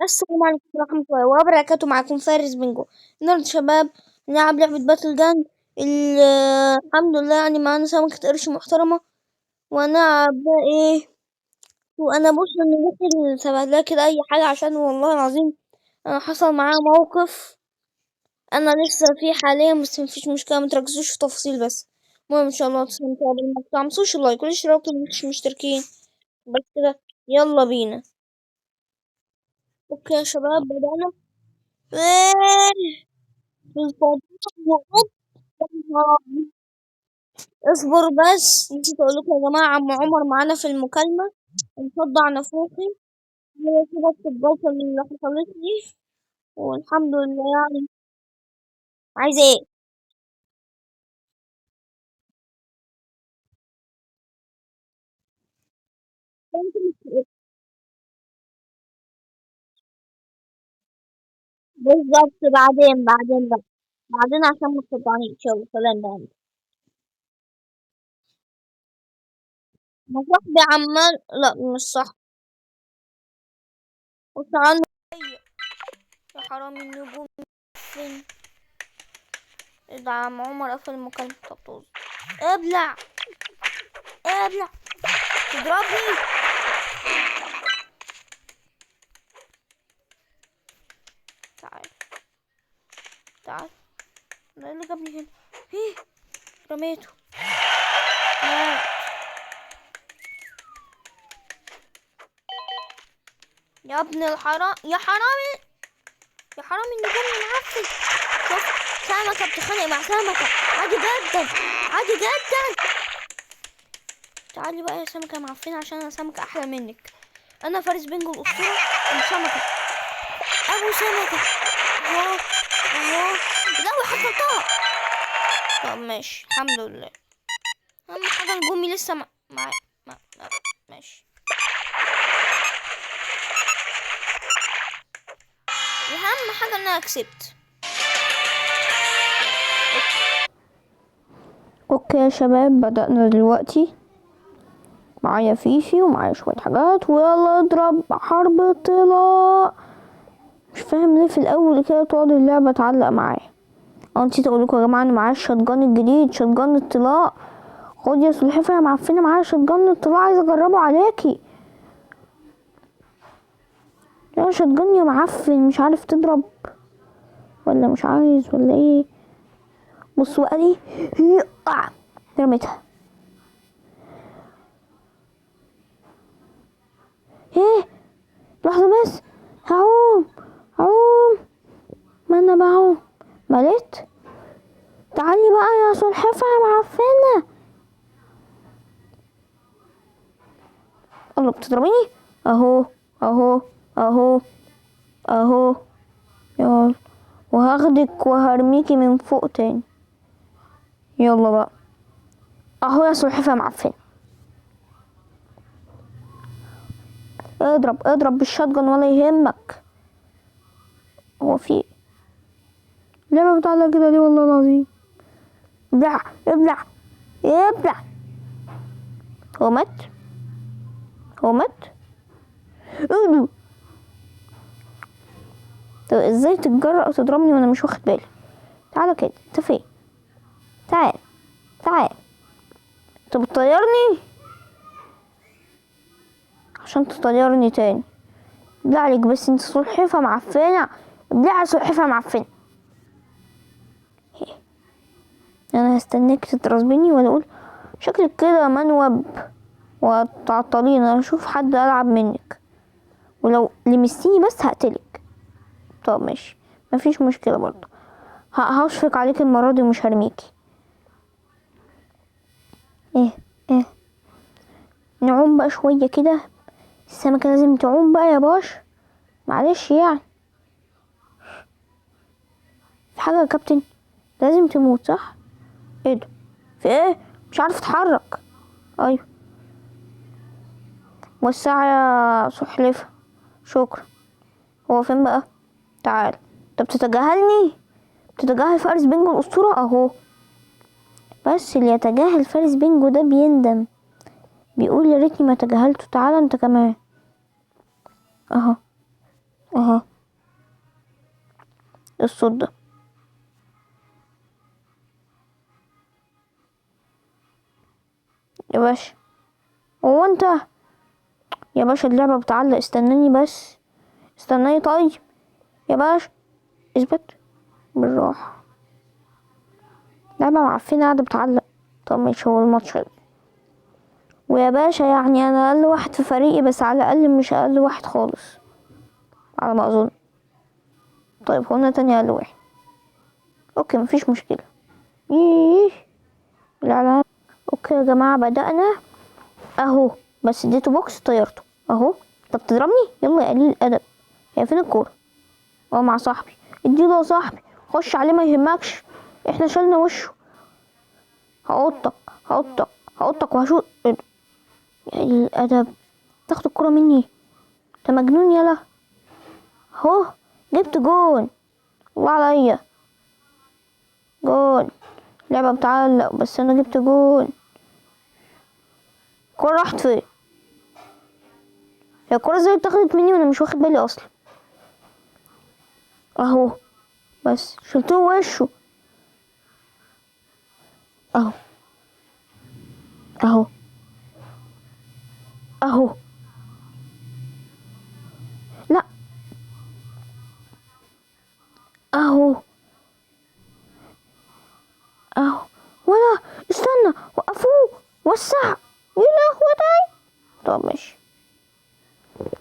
السلام عليكم ورحمة الله وبركاته. معكم فارس بنجو. النهاردة شباب نلعب لعبة باتل جان. الحمد لله يعني معانا سمكة قرش محترمة. وانا بقى ايه، وانا بص ان ممكن سبهلها كده اي حاجة، عشان والله العظيم انا حصل معايا موقف. انا لسه فيه حاليا، بس مفيش مشكلة، متركزوش في تفاصيل. بس المهم ان شاء الله تستمتعوا بالمقطع. متنسوش اللايك والاشتراك لو مش مشتركين. بس كده، يلا بينا. اوكي يا شباب، بدأنا. الفضاء. اصبر بس، نسيت اقول لكم يا جماعه، عم عمر معانا في المكالمه. مصدع نافوخي. هي كده الجلطه اللي حصلت لي، والحمد لله يعني. عايزه ايه؟ بالظبط، بعدين بقى. بعدين عشان ما تصدعنيش. يلا سلام بقى. ما صاحبي عمال، لا مش صح. قلت عنه. يا حرام النجوم. فين؟ إيه ده؟ عم عمر قفل المكالمه. طب طز. ابلع. ابلع. تضربني؟ تعال. تعال. ده اللي جابني هنا. ايه؟ رميته. مات. يا ابن الحرام، يا حرامي. يا حرامي النجوم المعفن. شوف، سمكة بتتخانق مع سمكة. عادي جدا. عادي جدا. تعالي بقى يا سمكة معفنة، عشان انا سمكة احلى منك. انا فارس بنجو الاسطورة. ام سمكة. ابو سمكة. اهو. اهو. لا حصلتها. طب ماشي، الحمد لله. اهم حاجة نجومي لسه ما. ماشي. اهم حاجة ان انا كسبت. اوكي يا شباب، بدأنا دلوقتي. معايا فيفي ومعايا شوية حاجات، ويلا اضرب حرب طلاء. مش فاهم ليه في الاول كده تقعد اللعبة تعلق معايا. نسيت اقولكوا يا جماعة ان معايا الشotgun الجديد، شotgun الطلاء. خد يا سلحفاة يا معفنة، معايا شotgun الطلاء، عايزة اجربه عليكي. يا شotgun يا معفن، مش عارف تضرب ولا مش عايز ولا ايه؟ بصوا بقى دي. رميتها. ايه؟ لحظة بس. هعوم. هعوم. ما انا بعوم. مليت. تعالي بقى يا سلحفاة يا معفنة. الله، بتضربيني. اهو. اهو. اهو. اهو. يلا. وهاخدك وهرميكي من فوق تاني. يلا بقى. اهو يا سلحفاة يا معفنة. اضرب اضرب بالشotgun ولا يهمك. هو في اللعبة بتاعتك كده دي والله العظيم. ابلع. ابلع. ابلع. هو مات. هو مات. اقدو. طب ازاي تتجرأ وتضربني وانا مش واخد بالي؟ تعالى كده، انت فين؟ تعال. تعال. انت بتطيرني عشان تطيرني تاني. ابلع عليك، بس انت سلحفاة معفنة. ابلع يا سلحفاة معفنة. انا هستناك تترسبني ولا اقول شكلك كده منوب وتعطلين. انا اشوف حد العب منك، ولو لمستيني بس هقتلك. طب ماشي، مفيش مشكلة برضه. هشفق عليك المرة دي ومش هرميكي. ايه؟ ايه؟ نعوم بقى شوية كده. السمكة لازم تعوم بقى يا باش. معلش يعني. في حاجة يا كابتن؟ لازم تموت صح؟ ايه ده؟ في ايه؟ مش عارف اتحرك. ايوه. والساعة يا سلحفاة. شكرا. هو فين بقى؟ تعال. انت بتتجاهلني؟ بتتجاهل فارس بينجو الأسطورة اهو. بس اللي يتجاهل فارس بينجو ده بيندم، بيقول يا ريتني ما تجاهلته. تعال انت كمان. اهو. اهو الصوت ده. يا باشا هو انت يا باشا اللعبة بتعلق، استناني بس، استناني طيب يا باشا، اثبت بالراحة. لعبة معفنة قاعدة بتعلق. طب مش هو الماتش حلو ويا باشا، يعني انا اقل واحد في فريقي، بس على الاقل مش اقل واحد خالص على ما اظن. طيب هو انا تاني اقل واحد، اوكي مفيش مشكلة. ايه لا اوكي يا جماعة بدأنا اهو، بس اديته بوكس طيرته اهو. طب تضربني؟ يلا يا قليل الادب، هي فين الكورة؟ اه مع صاحبي، اديله يا صاحبي، خش عليه ما يهمكش، احنا شلنا وشه. هقطك هقطك هقطك وهشوط. يا قليل الادب، تاخد الكورة مني؟ انت مجنون يلا. اهو جبت جون، الله عليا، جون. لعبة بتعلق بس انا جبت جون. الكورة راحت فين؟ هي الكورة ازاي اتاخدت مني وانا مش واخد بالي اصلا؟ اهو بس شلته وشه اهو اهو اهو. لا اهو اهو. ولا استنى، وقفوه، وسع، يا لهوي. طب ماشي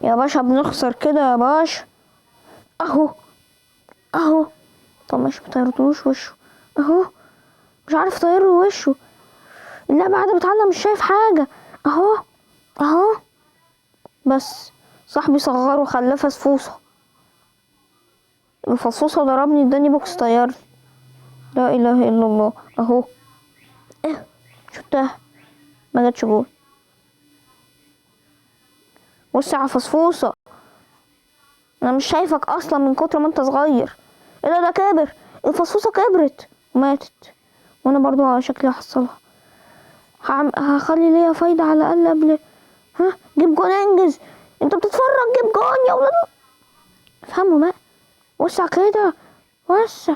يا باشا، بنخسر كده يا باشا. اهو اهو. طب ماشي مطيرتلوش وشه اهو، مش عارف اطيره وشه. اللعبة قاعدة بتعلم مش شايف حاجة اهو اهو. بس صاحبي صغره وخلاه فسفوسة، الفسفوسة ضربني اداني بوكس طيرني. لا اله الا الله اهو. ايه شفتها ما جاتش جول. وسع يا فسفوسة، انا مش شايفك اصلا من كتر ما انت صغير. ايه ده كبر، الفسفوسة كبرت وماتت، وانا برضو شكلي هحصلها. هخلي ليا فايدة على الاقل قبل. ها جيب جون انجز، انت بتتفرج جيب جون يا ولاد. افهموا بقى، وسع كده وسع.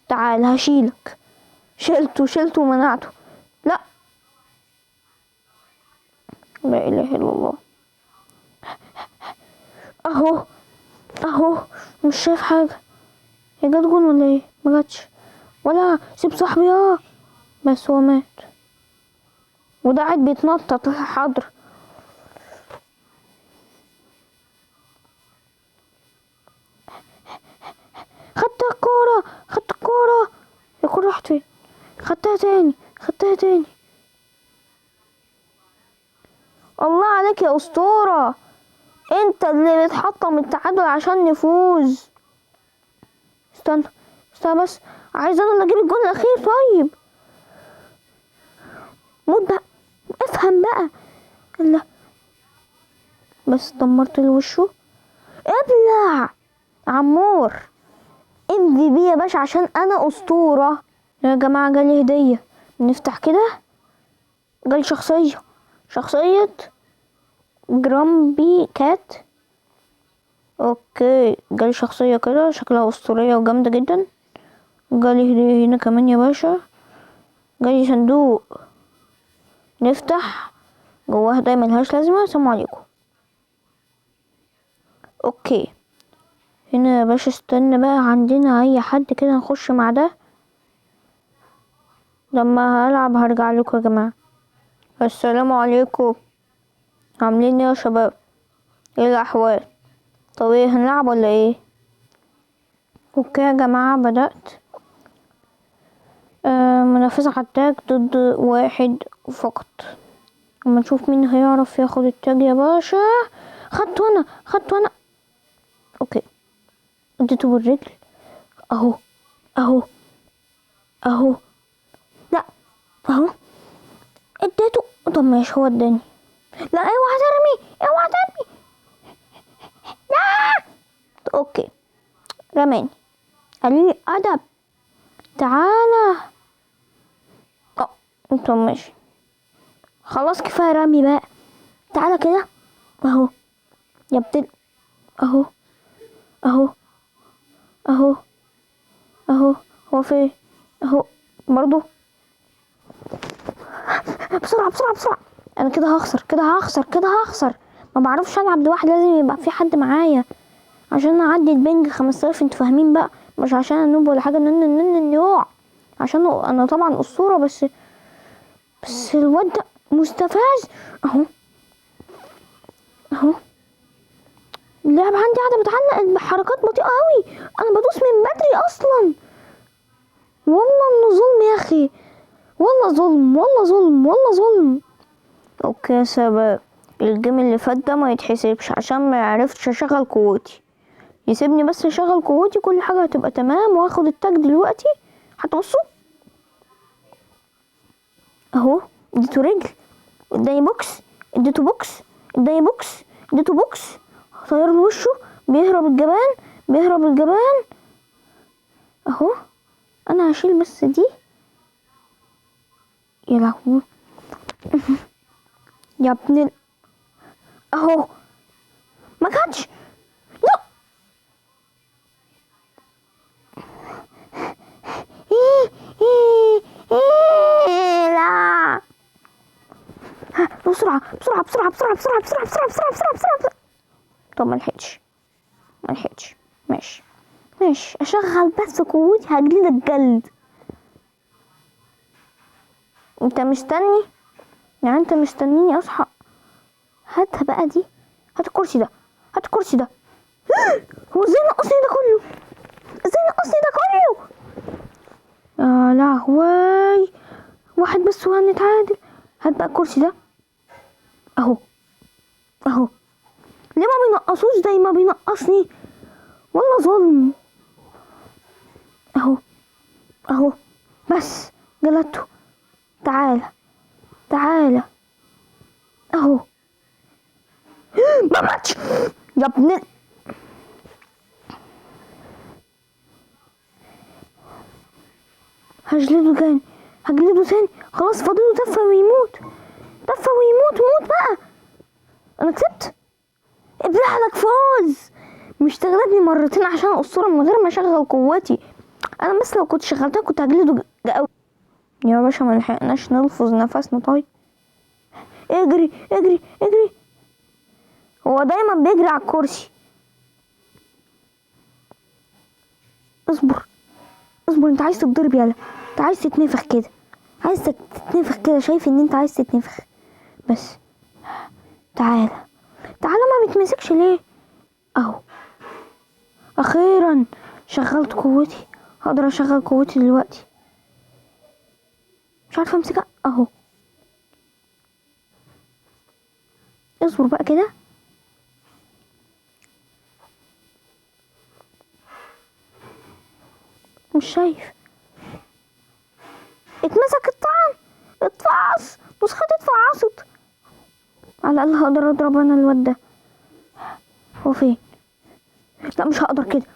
تعال هشيلك، شلته ومنعته. لا لا اله الا الله اهو اهو. مش شايف حاجة، هي جت جون ولا ايه؟ ما جاتش، ولا سيب صاحبي بس هو مات، وده قاعد بيتنطط حاضر. خدت الكورة، الكورة راحت فين؟ خدتها تاني. الله عليك يا اسطورة، انت اللي بتحطم التعادل عشان نفوز. استنى بس، عايز انا اللي اجيب الجول الاخير. طيب موت بقى، افهم بقى. لا بس دمرت له وشه. ابلع عمور، MVP يا باشا عشان انا اسطورة. يا جماعة جالي هدية، نفتح كده. جالي شخصية جرامبي كات. اوكي جالي شخصية كده شكلها اسطورية وجامدة جدا. جالي هدية هنا كمان يا باشا، جالي صندوق نفتح جواه هدايا ملهاش لازمة. سلام عليكم. اوكي هنا يا باشا، استنى بقى، عندنا اي حد كده نخش مع ده؟ لما هلعب هرجع لكم يا جماعة. السلام عليكم، عاملين ايه يا شباب؟ ايه الاحوال؟ طب ايه هنلعب ولا ايه؟ اوكي يا جماعة بدأت. منافسة على التاج ضد واحد فقط. اما نشوف مين هيعرف ياخد التاج يا باشا. خدته انا. اوكي اديته بالرجل اهو اهو. لا اهو اديته. طب ماشي هو اداني. لا اوعى ترمي. لا اوكي رماني، قليل ادب. تعالى طب ماشي خلاص كفايه رمي بقى. تعالى كده اهو يا ابن اهو اهو اهو اهو. هو فين؟ اهو برضو. بسرعة بسرعة بسرعة. انا كده هخسر كده هخسر كده هخسر. ما بعرفش العب لوحدي، لازم يبقى في حد معايا عشان اعدي البنج 5000. انتوا فاهمين بقى؟ مش عشان انوب ولا حاجة ان يقع، عشان انا طبعا اسطورة. بس الواد ده مستفز. اهو اهو. اللعبة عندي قاعدة بتعلق بحركات بطيئة اوي، انا بدوس من بدري اصلا. والله انه ظلم يا اخي، والله ظلم والله ظلم والله ظلم. اوكي يا شباب، الجيم اللي فات ده ما يتحسبش عشان ما عرفتش اشغل قوتي. يسيبني بس اشغل قوتي، كل حاجة هتبقى تمام. وهاخد التاج دلوقتي. هتبصوا اهو، اديته رجل، اداني بوكس، اديته بوكس، اداني بوكس، اديته بوكس. طير له وشه، بيهرب الجبان، بيهرب الجبان اهو. انا هشيل بس دي. يا لهوي. يا ابن اهو. ما كانش. لا لا. بسرعة بسرعة بسرعة بسرعة بسرعة بسرعة بسرعة بسرعة بسرعة بسرعة. طب ما لحقتش. ماشي اشغل بس قوتي هجلدك جلد. انت مستني يعني؟ انت مستنيني اصحى؟ هاتها بقى دي. هات الكرسي ده، هات الكرسي ده. هو ازاي نقصني ده كله؟ ازاي نقصني ده كله؟ يا لهوي. واحد بس وهنتعادل. هات بقى الكرسي ده اهو اهو. ليه ما بينقصوش زي ما بينقصني؟ والله ظلم. اهو اهو. بس جلدته. تعالى اهو. ما ماتش يا ابن هجلده تاني. خلاص فاضله تفة ويموت. موت بقى. انا كسبت. ابلع لك فوز. مش تغلبني مرتين عشان الاسطوره من غير ما اشغل قوتي. انا بس لو كنت شغلتها كنت هجلده قوي. يا باشا ما لحقناش نلفظ نفسنا. طيب اجري اجري اجري. هو دايما بيجري على الكرسي. اصبر انت عايز تتضرب يالا. انت عايز تتنفخ كده، شايف ان انت عايز تتنفخ. بس تعالى ما بتمسكش ليه؟ اهو اخيرا شغلت قوتي. هقدر اشغل قوتي دلوقتي. مش عارفه امسكها اهو. اصبر بقى كده. مش شايف. اتمسك الطعن. اتفعص. نسخة اتفعصت. على الاقل هقدر اضرب انا الواد ده. هو فين؟ لا مش هقدر كده.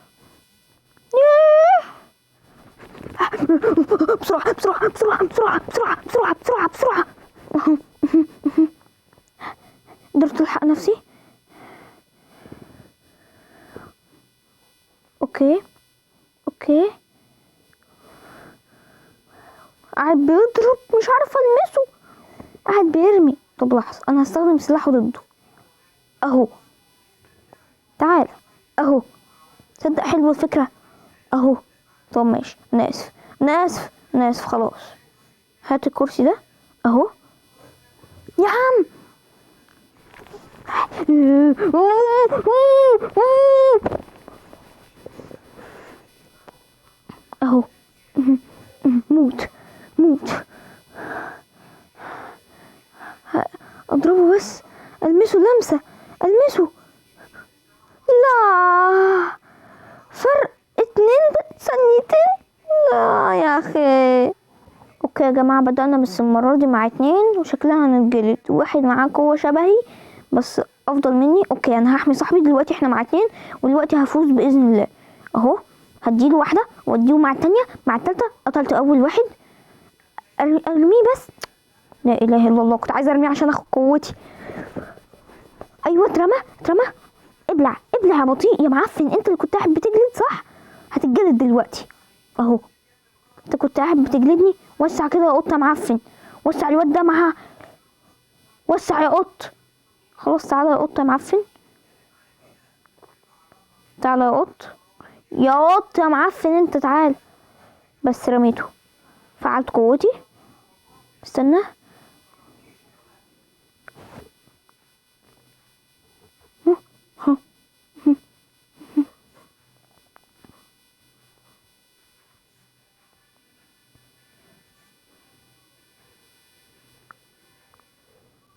بسرعة بسرعة بسرعة بسرعة بسرعة بسرعة بسرعة بسرعة. قدرت الحق نفسي. اوكي قاعد بيضرب، مش عارفة المسه. قاعد بيرمي. طب لحظة، انا هستخدم سلاحه ضده اهو. تعال اهو. تصدق حلوة الفكرة اهو. طب ماشي، انا اسف خلاص. هات الكرسي ده اهو يا عم. اهو. موت اضربه بس. المسه لمسة. لا، فرق 2 ثانيتين. لا يا اخي. اوكي يا جماعة، بدأنا بس المرة دي مع 2 وشكلها هنتجلد. واحد معاه قوة شبهي بس افضل مني. اوكي انا هحمي صاحبي دلوقتي. احنا مع 2 ودلوقتي هفوز بإذن الله اهو. هديله واحدة واديه مع التانية مع التالتة. قتلت اول واحد. ارميه بس. لا اله الا الله، كنت عايزة ارميه عشان اخد قوتي. ايوه اترمى. ابلع ابلع يا بطيء يا معفن، انت اللي كنت قاعد بتجلد صح؟ هتتجلد دلوقتي اهو. انت كنت قاعد بتجلدني، وسع كده يا قط يا معفن، وسع الواد ده معاه، وسع يا قط. خلاص تعالى يا قط يا معفن، تعالى يا قط، يا قط يا معفن انت تعال. بس رميته، فعلت قوتي. استنى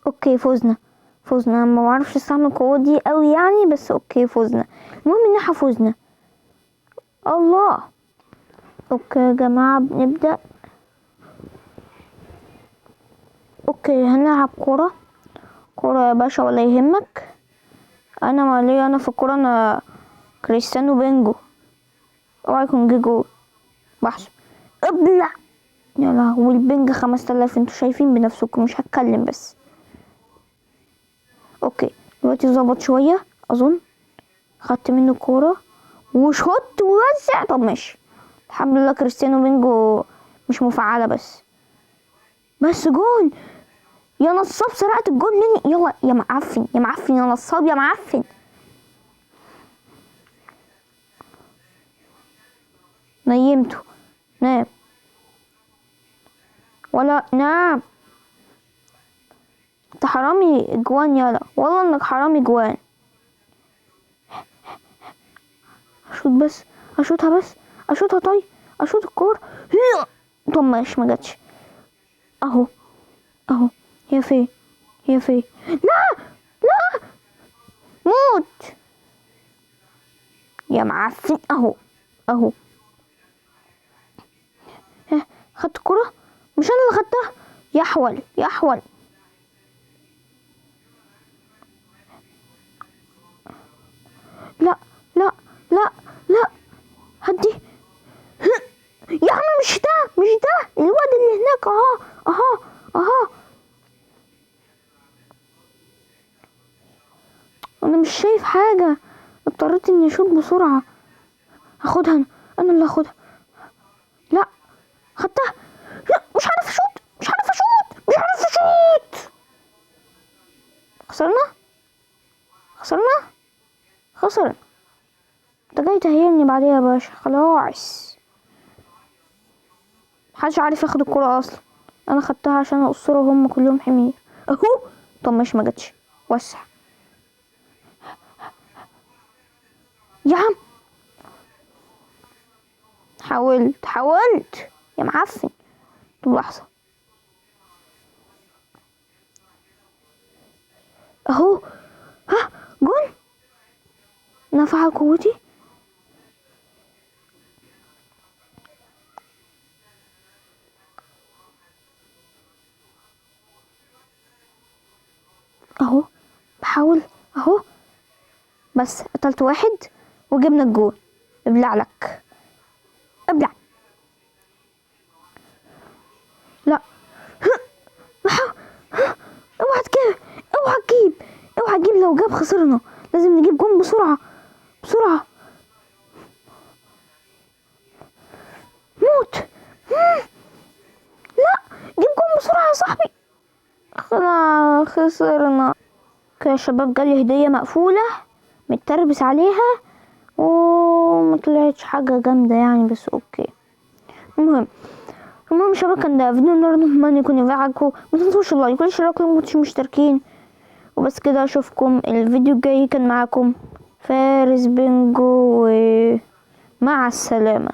اوكي فوزنا. فوزنا، ما بعرفش استعمل القوات دي قوي يعني، بس اوكي فوزنا. المهم ان احنا فوزنا. الله. اوكي يا جماعة بنبدأ. اوكي هنلعب كورة. كورة يا باشا ولا يهمك. انا مالي، انا في الكورة انا كريستيانو بينجو. اوعى يكون جه جول. بحسب ابلع. يا لهوي البنج 5000، انتوا شايفين بنفسكم، مش هتكلم بس. اوكي دلوقتي ظبط شوية اظن. خدت منه الكورة وشوت ووزع. طب ماشي الحمد لله، كريستيانو بينجو مش مفعلة بس جون. يا نصاب سرقت الجون مني. يلا يا معفن يا معفن يا نصاب يا معفن. نيمته. نام ولا نام. انت حرامي جوان يلا، والله انك حرامي جوان. اشوط بس، اشوطها بس، اشوطها. طيب اشوط الكورة. طب ماشي ما جاتش. اهو اهو. هي فين؟ هي فين؟ لا لا موت يا معفن. اهو اهو. خدت الكرة، مش انا اللي خدتها. يحول يحول. لا لا لا لا هدي. يا عم مش ده مش ده الواد اللي هناك. اهو اهو اهو. انا مش شايف حاجة، اضطريت اني اشوط بسرعة. هاخدها انا اللي هاخدها. لا خدتها. لا مش عارف اشوط، مش عارف اشوط، مش عارف اشوط. خسرنا خسرنا خسر. انت جاي تهيني بعديها يا باشا. خلاص محدش عارف ياخد الكرة اصلا. انا خدتها عشان اقصرها وهم كلهم حمير اهو. طب ماشي ما جاتش. وسع يا عم. حاولت يا معفن. طب لحظة اهو. ها جون. نفع قوتي. اهو بحاول اهو. بس قتلت واحد وجبنا الجول. ابلع لك ابلع. لا اوعى تجيب، اوعى تجيب، اوعى تجيب. لو جاب خسرنا. لازم نجيب جون بسرعة بسرعة. موت. لا جيب جون بسرعة يا صاحبي. خلاص خسرنا. كده يا شباب جالي هدية مقفولة متربس عليها ومطلعتش حاجة جامدة يعني، بس اوكي. المهم شباب كان ده فيديو النهارده، اتمنى يكون ينفعكم. ما تنسوش اللايك والاشتراك لو مكنتوش مشتركين. وبس كده اشوفكم الفيديو الجاي. كان معاكم فارس بنجو ومع السلامة.